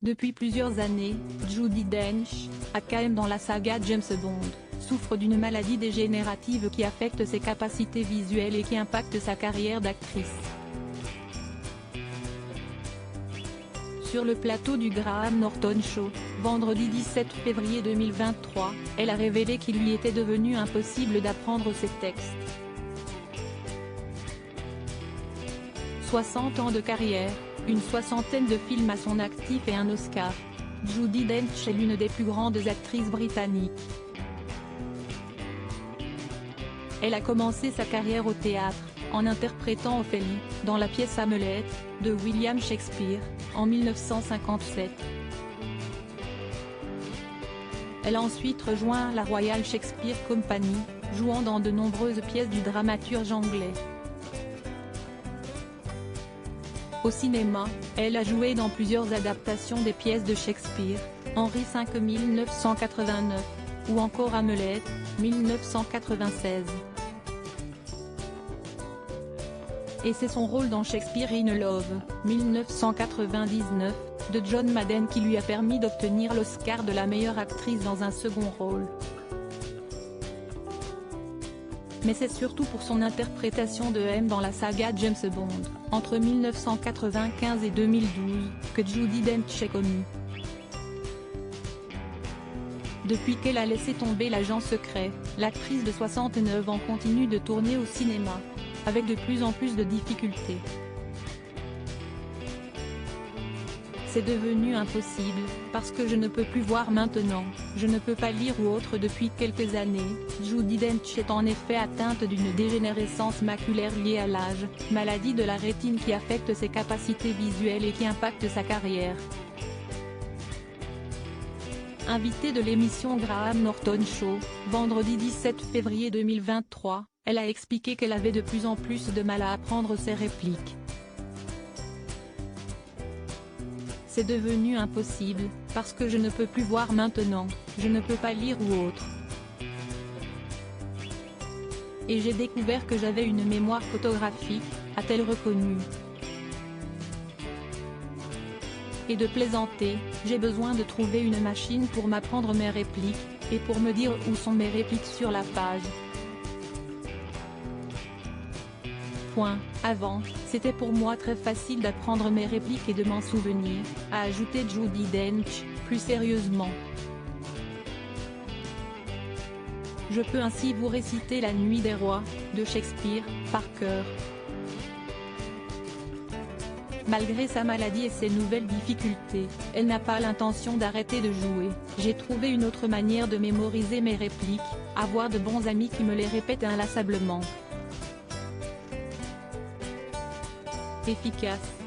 Depuis plusieurs années, Judi Dench, AKM dans la saga James Bond, souffre d'une maladie dégénérative qui affecte ses capacités visuelles et qui impacte sa carrière d'actrice. Sur le plateau du Graham Norton Show, vendredi 17 février 2023, elle a révélé qu'il lui était devenu impossible d'apprendre ses textes. 60 ans de carrière, une soixantaine de films à son actif et un Oscar. Judi Dench est l'une des plus grandes actrices britanniques. Elle a commencé sa carrière au théâtre, en interprétant Ophélie, dans la pièce Hamlet, de William Shakespeare, en 1957. Elle a ensuite rejoint la Royal Shakespeare Company, jouant dans de nombreuses pièces du dramaturge anglais. Au cinéma, elle a joué dans plusieurs adaptations des pièces de Shakespeare, Henri V 1989, ou encore Hamlet, 1996. Et c'est son rôle dans Shakespeare in Love, 1999, de John Madden qui lui a permis d'obtenir l'Oscar de la meilleure actrice dans un second rôle. Mais c'est surtout pour son interprétation de M dans la saga James Bond, entre 1995 et 2012, que Judi Dench est connue. Depuis qu'elle a laissé tomber l'agent secret, l'actrice de 69 ans continue de tourner au cinéma, avec de plus en plus de difficultés. C'est devenu impossible, parce que je ne peux plus voir maintenant, je ne peux pas lire ou autre depuis quelques années. Judi Dench est en effet atteinte d'une dégénérescence maculaire liée à l'âge, maladie de la rétine qui affecte ses capacités visuelles et qui impacte sa carrière. Invitée de l'émission Graham Norton Show, vendredi 17 février 2023, elle a expliqué qu'elle avait de plus en plus de mal à apprendre ses répliques. C'est devenu impossible, parce que je ne peux plus voir maintenant, je ne peux pas lire ou autre. Et j'ai découvert que j'avais une mémoire photographique, a-t-elle reconnu. Et de plaisanter, j'ai besoin de trouver une machine pour m'apprendre mes répliques, et pour me dire où sont mes répliques sur la page. Avant, c'était pour moi très facile d'apprendre mes répliques et de m'en souvenir, a ajouté Judi Dench, plus sérieusement. Je peux ainsi vous réciter La Nuit des Rois, de Shakespeare, par cœur. Malgré sa maladie et ses nouvelles difficultés, elle n'a pas l'intention d'arrêter de jouer. J'ai trouvé une autre manière de mémoriser mes répliques, avoir de bons amis qui me les répètent inlassablement. Efficace.